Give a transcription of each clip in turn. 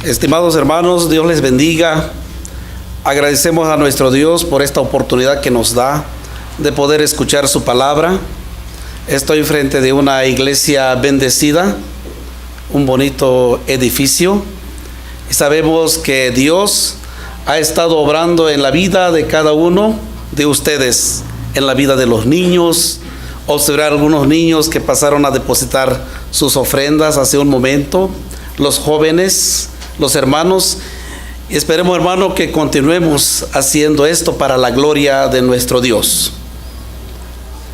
Estimados hermanos, Dios les bendiga. Agradecemos a nuestro Dios por esta oportunidad que nos da de poder escuchar su palabra. Estoy frente de una iglesia bendecida, un bonito edificio, y sabemos que Dios ha estado obrando en la vida de cada uno de ustedes, en la vida de los niños. Observar algunos niños que pasaron a depositar sus ofrendas hace un momento, los jóvenes, los hermanos, y esperemos, hermano, que continuemos haciendo esto para la gloria de nuestro Dios.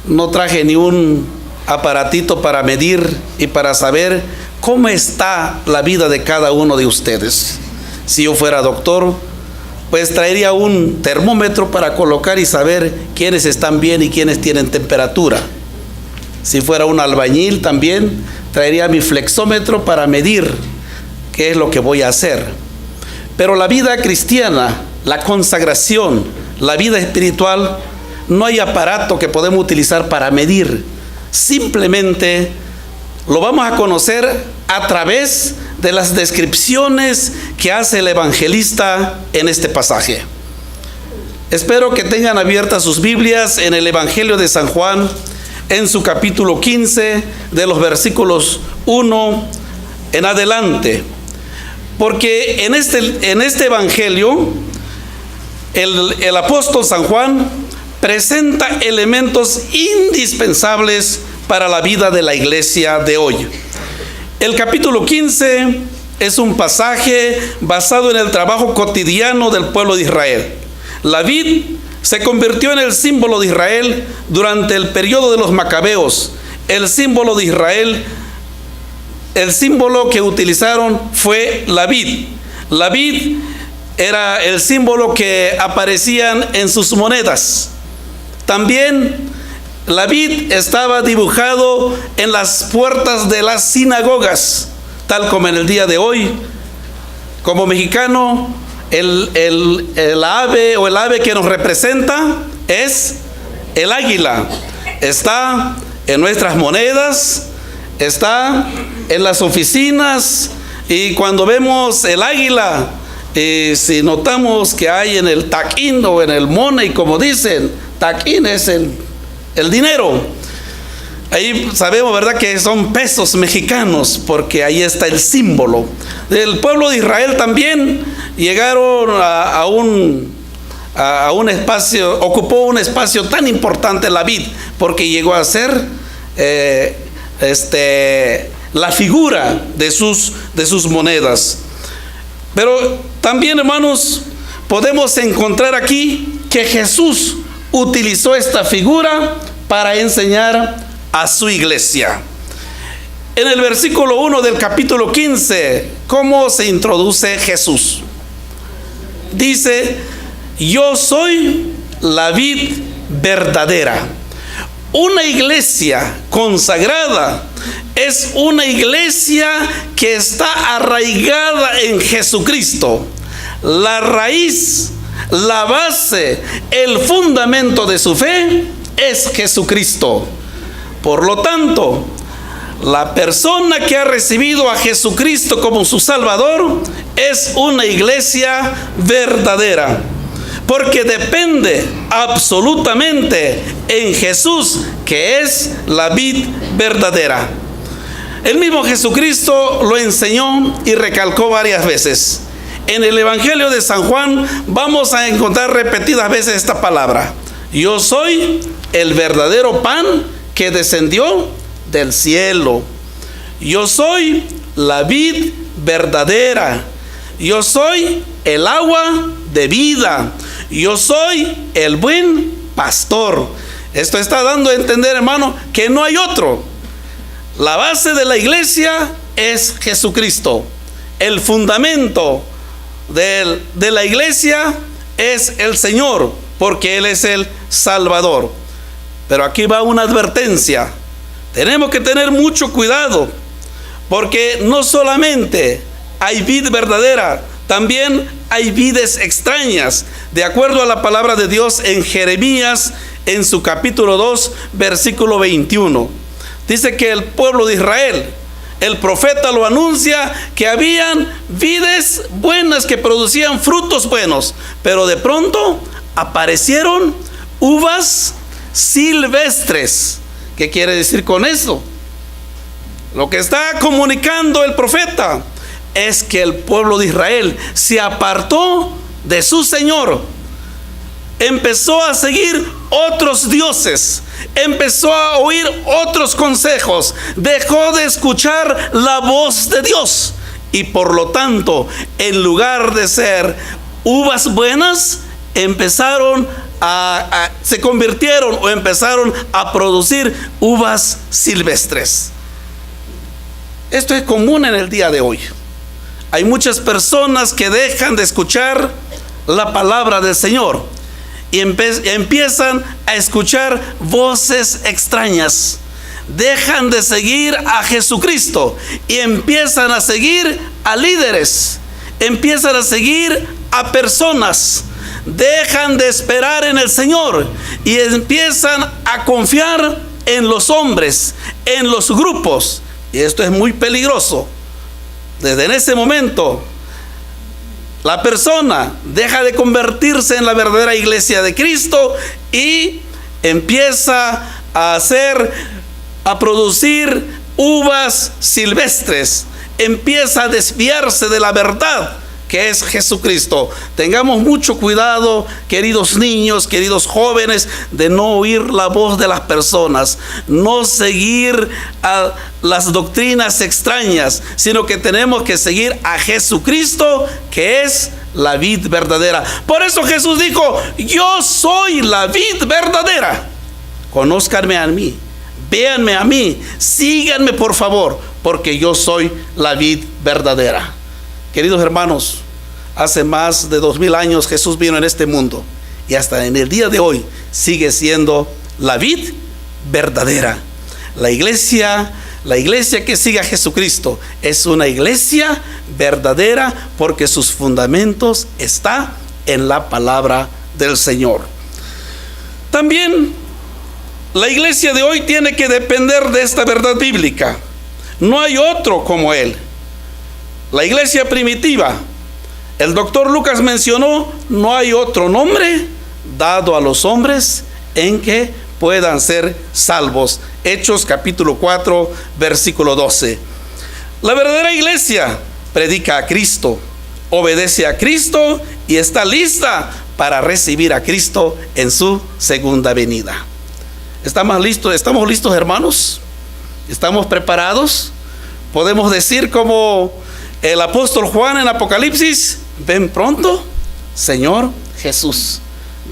No traje ni un aparatito para medir y para saber cómo está la vida de cada uno de ustedes. Si yo fuera doctor, pues traería un termómetro para colocar y saber quiénes están bien y quiénes tienen temperatura. Si fuera un albañil, también traería mi flexómetro para medir qué es lo que voy a hacer. Pero la vida cristiana, la consagración, la vida espiritual, no hay aparato que podemos utilizar para medir. Simplemente lo vamos a conocer a través de las descripciones que hace el evangelista en este pasaje. Espero que tengan abiertas sus Biblias en el Evangelio de San Juan, en su capítulo 15, de los versículos 1 en adelante. Porque en este evangelio, el apóstol San Juan presenta elementos indispensables para la vida de la iglesia de hoy. El capítulo 15 es un pasaje basado en el trabajo cotidiano del pueblo de Israel. La vid se convirtió en el símbolo de Israel durante el periodo de los macabeos. El símbolo de Israel, el símbolo que utilizaron fue la vid. La vid era el símbolo que aparecían en sus monedas. También la vid estaba dibujado en las puertas de las sinagogas, tal como en el día de hoy. Como mexicano, el ave o el ave que nos representa es el águila. Está en nuestras monedas, está en las oficinas, y cuando vemos el águila, si notamos que hay en el taquín o en el money, como dicen, taquín es el dinero. Ahí sabemos, ¿verdad?, que son pesos mexicanos, porque ahí está el símbolo. Del pueblo de Israel también llegaron a un espacio, ocupó un espacio tan importante la vid, porque llegó a ser la figura de sus monedas. Pero también, hermanos, podemos encontrar aquí que Jesús utilizó esta figura para enseñar a su iglesia. En el versículo 1 del capítulo 15, ¿cómo se introduce Jesús? Dice: yo soy la vid verdadera. Una iglesia consagrada es una iglesia que está arraigada en Jesucristo. La raíz, la base, el fundamento de su fe es Jesucristo. Por lo tanto, la persona que ha recibido a Jesucristo como su Salvador es una iglesia verdadera, porque depende absolutamente en Jesús, que es la vid verdadera. El mismo Jesucristo lo enseñó y recalcó varias veces. En el Evangelio de San Juan vamos a encontrar repetidas veces esta palabra: yo soy el verdadero pan que descendió del cielo. Yo soy la vid verdadera. Yo soy el agua de vida. Yo soy el buen pastor. Esto está dando a entender, hermano, que no hay otro. La base de la iglesia es Jesucristo. El fundamento de la iglesia es el Señor, porque Él es el Salvador. Pero aquí va una advertencia. Tenemos que tener mucho cuidado, porque no solamente hay vid verdadera, también hay vides extrañas. De acuerdo a la palabra de Dios en Jeremías, en su capítulo 2, versículo 21, dice que el pueblo de Israel el profeta lo anuncia, que habían vides buenas que producían frutos buenos, pero de pronto aparecieron uvas silvestres. ¿Qué quiere decir con eso? Lo que está comunicando el profeta es que el pueblo de Israel se apartó de su Señor, empezó a seguir otros dioses, empezó a oír otros consejos, dejó de escuchar la voz de Dios, y por lo tanto, en lugar de ser uvas buenas, se convirtieron o empezaron a producir uvas silvestres. Esto es común en el día de hoy. Hay muchas personas que dejan de escuchar la palabra del Señor y empiezan a escuchar voces extrañas. Dejan de seguir a Jesucristo y empiezan a seguir a líderes, empiezan a seguir a personas. Dejan de esperar en el Señor y empiezan a confiar en los hombres, en los grupos. Y esto es muy peligroso. Desde en ese momento, la persona deja de convertirse en la verdadera iglesia de Cristo y empieza a producir uvas silvestres. Empieza a desviarse de la verdad que es Jesucristo. Tengamos mucho cuidado, queridos niños, queridos jóvenes, de no oír la voz de las personas, no seguir a las doctrinas extrañas, sino que tenemos que seguir a Jesucristo, que es la vid verdadera. Por eso Jesús dijo: yo soy la vid verdadera. Conózcanme a mí, véanme a mí, síganme por favor, porque yo soy la vid verdadera. Queridos hermanos, hace más de 2000 años Jesús vino en este mundo y hasta en el día de hoy sigue siendo la vid verdadera. La iglesia que sigue a Jesucristo es una iglesia verdadera porque sus fundamentos están en la palabra del Señor. También la iglesia de hoy tiene que depender de esta verdad bíblica. No hay otro como Él. La iglesia primitiva, el doctor Lucas mencionó, no hay otro nombre dado a los hombres en que puedan ser salvos. Hechos capítulo 4, versículo 12. La verdadera iglesia predica a Cristo, obedece a Cristo y está lista para recibir a Cristo en su segunda venida. ¿Estamos listos, hermanos? ¿Estamos preparados? Podemos decir como el apóstol Juan en Apocalipsis: ven pronto, Señor Jesús,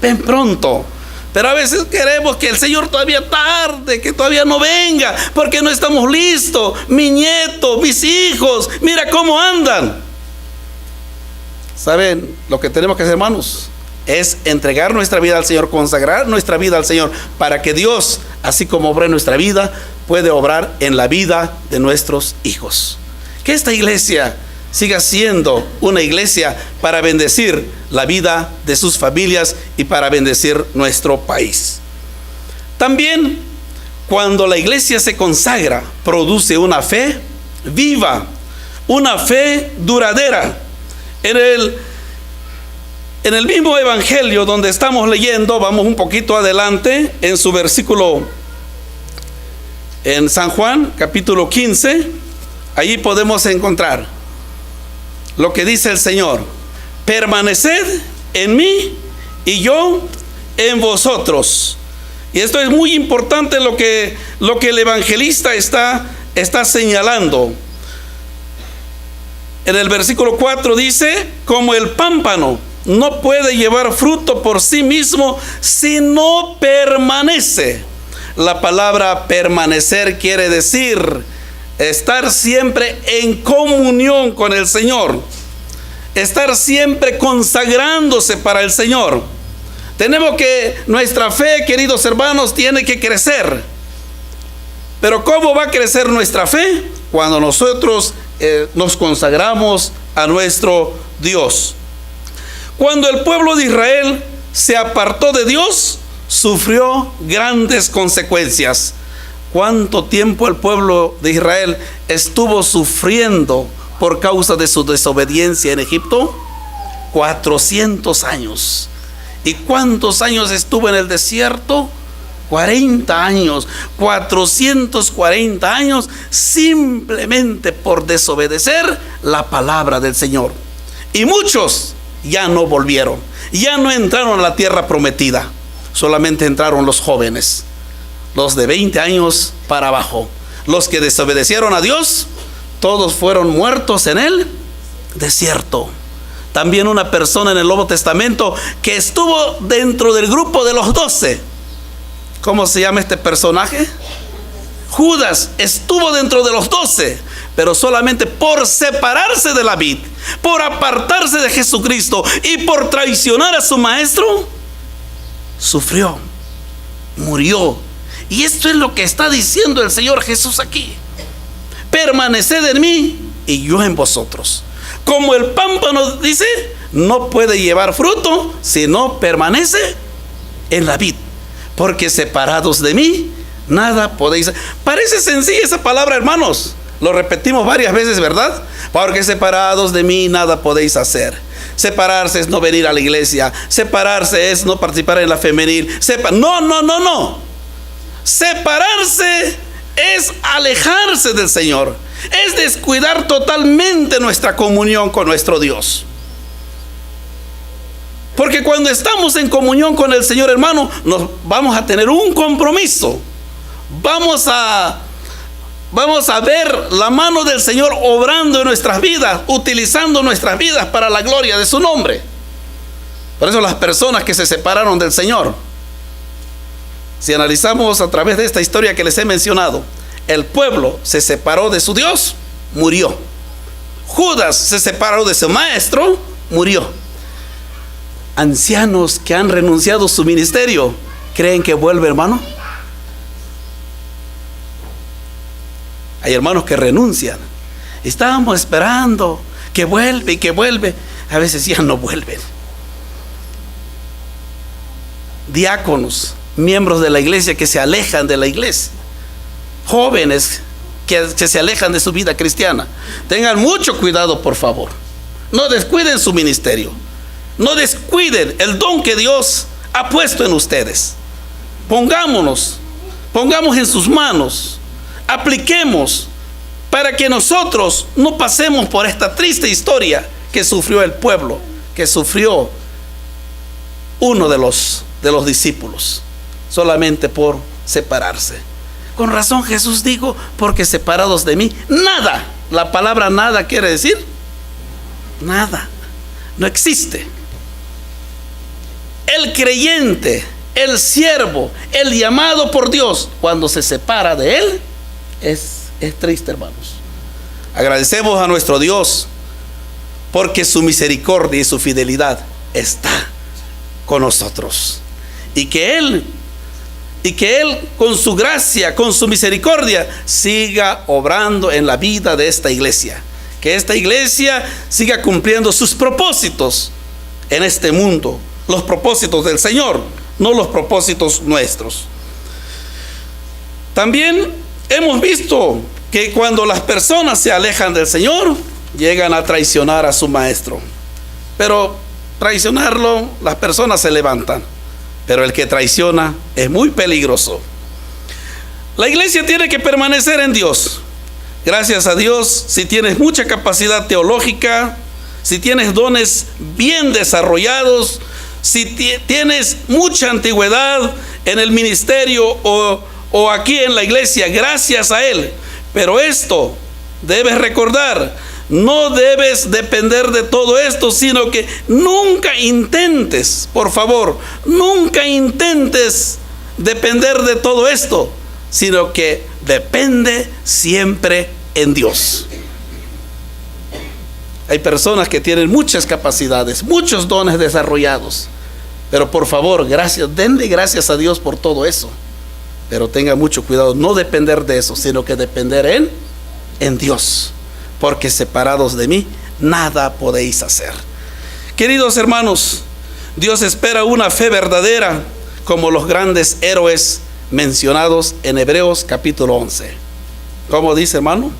ven pronto. Pero a veces queremos que el Señor todavía tarde, que todavía no venga, porque no estamos listos. Mi nieto, mis hijos, mira cómo andan. ¿Saben lo que tenemos que hacer, hermanos? Es entregar nuestra vida al Señor, consagrar nuestra vida al Señor, para que Dios, así como obra en nuestra vida, puede obrar en la vida de nuestros hijos. Que esta iglesia siga siendo una iglesia para bendecir la vida de sus familias y para bendecir nuestro país. También, cuando la iglesia se consagra, produce una fe viva, una fe duradera. En el mismo evangelio donde estamos leyendo, vamos un poquito adelante, en su versículo, en San Juan, capítulo 15, allí podemos encontrar lo que dice el Señor: permaneced en mí y yo en vosotros. Y esto es muy importante, lo que el evangelista está señalando. En el versículo 4 dice: como el pámpano no puede llevar fruto por sí mismo si no permanece. La palabra permanecer quiere decir estar siempre en comunión con el Señor, estar siempre consagrándose para el Señor. Tenemos que, nuestra fe, queridos hermanos, tiene que crecer. Pero ¿cómo va a crecer nuestra fe? Cuando nosotros nos consagramos a nuestro Dios. Cuando el pueblo de Israel se apartó de Dios, sufrió grandes consecuencias. ¿Cuánto tiempo el pueblo de Israel estuvo sufriendo por causa de su desobediencia en Egipto? 400 años. ¿Y cuántos años estuvo en el desierto? 40 años. 440 años simplemente por desobedecer la palabra del Señor. Y muchos ya no volvieron, ya no entraron a la tierra prometida. Solamente entraron los jóvenes, los de 20 años para abajo. Los que desobedecieron a Dios, todos fueron muertos en el desierto. También una persona en el Nuevo Testamento que estuvo dentro del grupo de los 12. ¿Cómo se llama este personaje? Judas estuvo dentro de los 12, pero solamente por separarse de la vid, por apartarse de Jesucristo y por traicionar a su maestro, sufrió, murió. Y esto es lo que está diciendo el Señor Jesús aquí: permaneced en mí y yo en vosotros. Como el pámpano, dice, no puede llevar fruto si no permanece en la vid, porque separados de mí nada podéis hacer. Parece sencilla esa palabra, hermanos. Lo repetimos varias veces, ¿verdad? Porque separados de mí nada podéis hacer. Separarse es no venir a la iglesia. Separarse es no participar en la femenil. No. Separarse es alejarse del Señor. Es descuidar totalmente nuestra comunión con nuestro Dios. Porque cuando estamos en comunión con el Señor, hermano, nos vamos a tener un compromiso. Vamos a ver la mano del Señor obrando en nuestras vidas, utilizando nuestras vidas para la gloria de su nombre. Por eso las personas que se separaron del Señor, si analizamos a través de esta historia que les he mencionado, el pueblo se separó de su Dios, murió. Judas se separó de su maestro, murió. Ancianos que han renunciado a su ministerio, ¿creen que vuelve, hermano? Hay hermanos que renuncian. Estábamos esperando que vuelve y que vuelve. A veces ya no vuelven. Diáconos, miembros de la iglesia que se alejan de la iglesia. Jóvenes que se alejan de su vida cristiana. Tengan mucho cuidado, por favor. No descuiden su ministerio. No descuiden el don que Dios ha puesto en ustedes. Pongamos en sus manos. Apliquemos para que nosotros no pasemos por esta triste historia que sufrió el pueblo, que sufrió uno de los discípulos, solamente por separarse. Con razón Jesús dijo: porque separados de mí, nada. La palabra nada quiere decir nada, no existe. El creyente, el siervo, el llamado por Dios, cuando se separa de él, es triste, hermanos. Agradecemos a nuestro Dios porque su misericordia y su fidelidad está con nosotros, y que Él con su gracia, con su misericordia, siga obrando en la vida de esta iglesia. Que esta iglesia siga cumpliendo sus propósitos en este mundo, los propósitos del Señor, no los propósitos nuestros. También hemos visto que cuando las personas se alejan del Señor, llegan a traicionar a su maestro. Pero traicionarlo, las personas se levantan. Pero el que traiciona es muy peligroso. La iglesia tiene que permanecer en Dios. Gracias a Dios, si tienes mucha capacidad teológica, si tienes dones bien desarrollados, si tienes mucha antigüedad en el ministerio o aquí en la iglesia, gracias a Él. Pero esto debes recordar: no debes depender de todo esto, sino que nunca intentes, por favor, nunca intentes depender de todo esto, sino que depende siempre en Dios. Hay personas que tienen muchas capacidades, muchos dones desarrollados, pero por favor, denle gracias a Dios por todo eso. Pero tenga mucho cuidado, no depender de eso, sino que depender en Dios. Porque separados de mí, nada podéis hacer. Queridos hermanos, Dios espera una fe verdadera como los grandes héroes mencionados en Hebreos capítulo 11. ¿Cómo dice, hermano?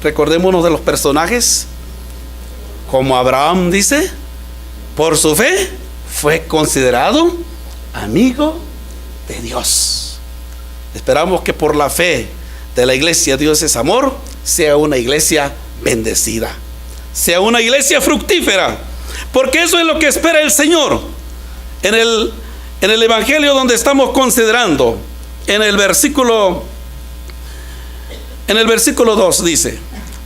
Recordémonos de los personajes. Como Abraham dice, por su fe fue considerado amigo de Dios. Esperamos que por la fe de la iglesia Dios es amor, sea una iglesia bendecida, sea una iglesia fructífera, porque eso es lo que espera el Señor. En el evangelio donde estamos considerando, en el versículo 2 dice: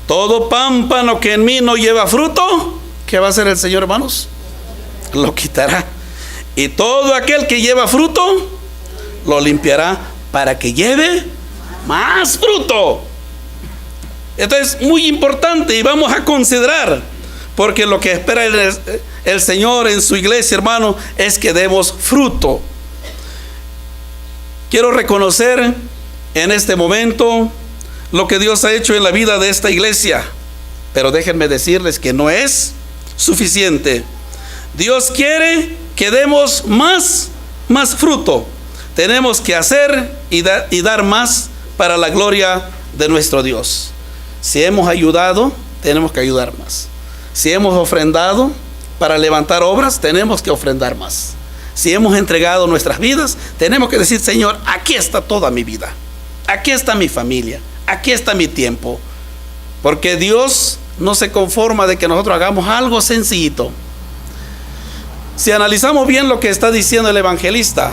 todo pámpano que en mí no lleva fruto, ¿qué va a hacer el Señor, hermanos? Lo quitará. Y todo aquel que lleva fruto, lo limpiará para que lleve más fruto. Esto es muy importante y vamos a considerar, porque lo que espera el Señor en su iglesia, hermano, es que demos fruto. Quiero reconocer en este momento lo que Dios ha hecho en la vida de esta iglesia, pero déjenme decirles que no es suficiente. Dios quiere que demos más fruto. Tenemos que hacer y dar más para la gloria de nuestro Dios. Si hemos ayudado, tenemos que ayudar más. Si hemos ofrendado para levantar obras, tenemos que ofrendar más. Si hemos entregado nuestras vidas, tenemos que decir: Señor, aquí está toda mi vida, aquí está mi familia, aquí está mi tiempo. Porque Dios no se conforma de que nosotros hagamos algo sencillito. Si analizamos bien lo que está diciendo el evangelista,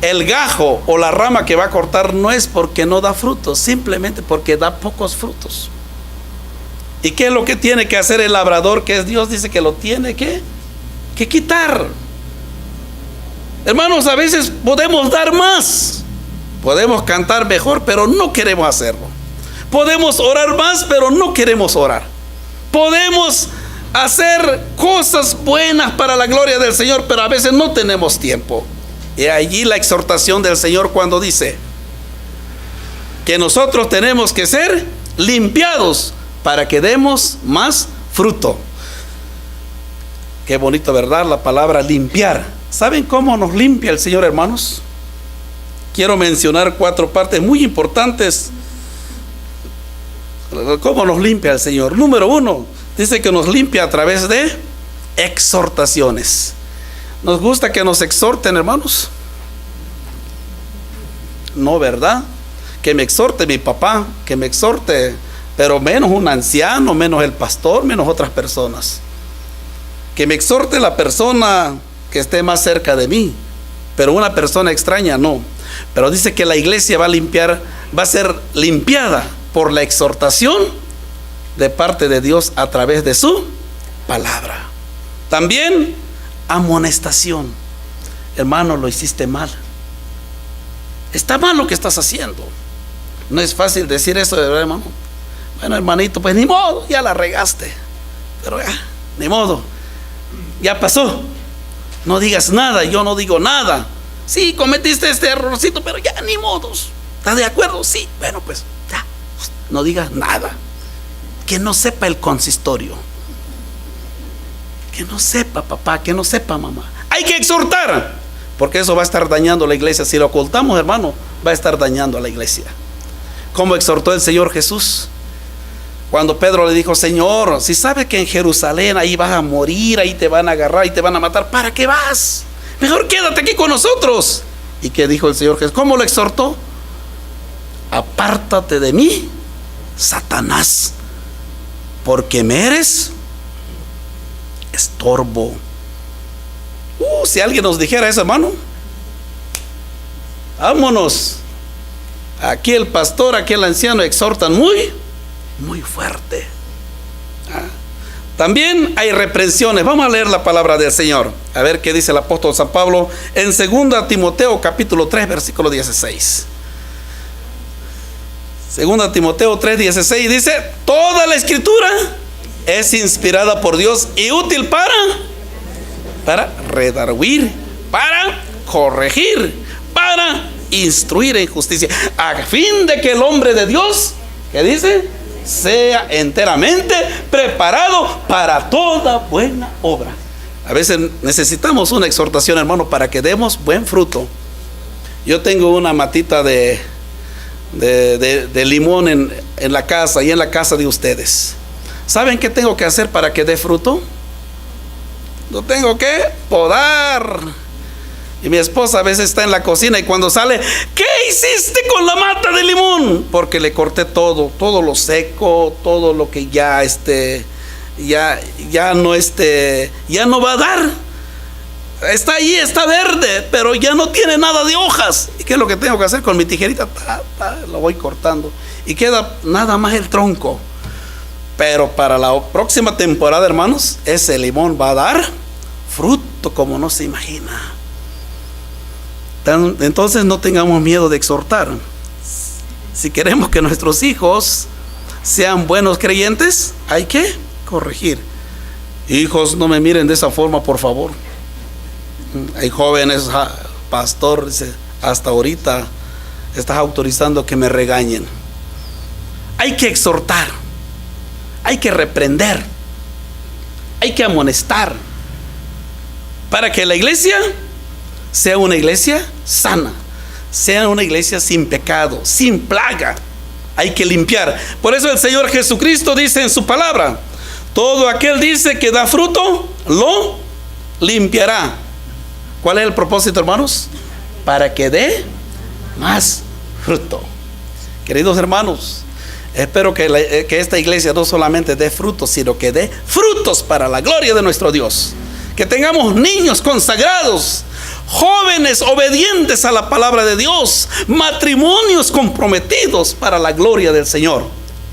el gajo o la rama que va a cortar no es porque no da frutos, simplemente porque da pocos frutos. ¿Y qué es lo que tiene que hacer el labrador, que es Dios? Dice que lo tiene que quitar. Hermanos, a veces podemos dar más, podemos cantar mejor, pero no queremos hacerlo. Podemos orar más, pero no queremos orar. Podemos hacer cosas buenas para la gloria del Señor, pero a veces no tenemos tiempo. Y allí la exhortación del Señor cuando dice que nosotros tenemos que ser limpiados para que demos más fruto. Qué bonito, ¿verdad? La palabra limpiar. ¿Saben cómo nos limpia el Señor, hermanos? Quiero mencionar 4 partes muy importantes. ¿Cómo nos limpia el Señor? Número 1, dice que nos limpia a través de exhortaciones. ¿Nos gusta que nos exhorten, hermanos? No, ¿verdad? Que me exhorte mi papá, que me exhorte, pero menos un anciano, menos el pastor, menos otras personas. Que me exhorte la persona que esté más cerca de mí, pero una persona extraña no. Pero dice que la iglesia va a ser limpiada por la exhortación de parte de Dios a través de su palabra. También amonestación. Hermano, lo hiciste mal. Está mal lo que estás haciendo. No es fácil decir eso, de verdad, hermano. Bueno, hermanito, pues ni modo, ya la regaste. Pero ya, ni modo, ya pasó. No digas nada, yo no digo nada. Sí, cometiste este errorcito, pero ya ni modos. ¿Estás de acuerdo? Sí. Bueno, pues ya, no digas nada. Que no sepa el consistorio. Que no sepa papá, que no sepa mamá. Hay que exhortar, porque eso va a estar dañando a la iglesia. Si lo ocultamos, hermano, va a estar dañando a la iglesia. Como exhortó el Señor Jesús cuando Pedro le dijo: Señor, si sabes que en Jerusalén ahí vas a morir, ahí te van a agarrar y te van a matar, ¿para qué vas? Mejor quédate aquí con nosotros. ¿Y qué dijo el Señor Jesús? ¿Cómo lo exhortó? Apártate de mí, Satanás, porque me eres estorbo. Si alguien nos dijera eso, hermano, vámonos. Aquí el pastor, aquí el anciano exhortan muy fuerte. También hay reprensiones. Vamos a leer la palabra del Señor, a ver qué dice el apóstol San Pablo en 2 Timoteo capítulo 3 versículo 16. 2 Timoteo 3, 16 dice: toda la escritura es inspirada por Dios y útil para redarguir, para corregir, para instruir en justicia, a fin de que el hombre de Dios, ¿qué dice?, sea enteramente preparado para toda buena obra. A veces necesitamos una exhortación, hermano, para que demos buen fruto. Yo tengo una matita de limón en la casa y en la casa de ustedes. ¿Saben qué tengo que hacer para que dé fruto? Lo tengo que podar. Y mi esposa a veces está en la cocina y cuando sale, ¿qué hiciste con la mata de limón? Porque le corté todo lo seco, todo lo que ya no va a dar. Está ahí, está verde, pero ya no tiene nada de hojas. ¿Y qué es lo que tengo que hacer con mi tijerita? Lo voy cortando y queda nada más el tronco. Pero para la próxima temporada, hermanos, ese limón va a dar fruto como no se imagina. Entonces no tengamos miedo de exhortar. Si queremos que nuestros hijos sean buenos creyentes, hay que corregir. Hijos, no me miren de esa forma, por favor. Hay jóvenes, pastor, dice, hasta ahorita estás autorizando que me regañen. Hay que exhortar, hay que reprender, hay que amonestar para que la iglesia sea una iglesia sana, sea una iglesia sin pecado, sin plaga. Hay que limpiar. Por eso el Señor Jesucristo dice en su palabra: todo aquel dice que da fruto, lo limpiará. ¿Cuál es el propósito, hermanos? Para que dé más fruto. Queridos hermanos, espero que esta iglesia no solamente dé frutos, sino que dé frutos para la gloria de nuestro Dios. Que tengamos niños consagrados, jóvenes obedientes a la palabra de Dios, matrimonios comprometidos para la gloria del Señor,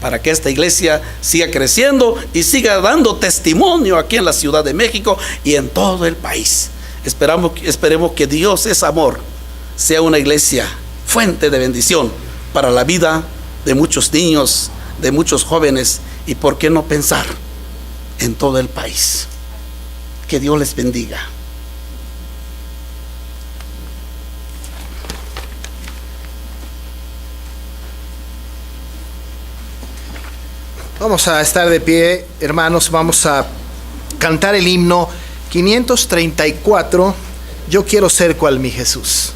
para que esta iglesia siga creciendo y siga dando testimonio aquí en la Ciudad de México y en todo el país. Esperemos que Dios es amor, sea una iglesia fuente de bendición para la vida de muchos niños, de muchos jóvenes, y por qué no pensar en todo el país. Que Dios les bendiga. Vamos a estar de pie, hermanos. Vamos a cantar el himno 534, Yo quiero ser cual mi Jesús.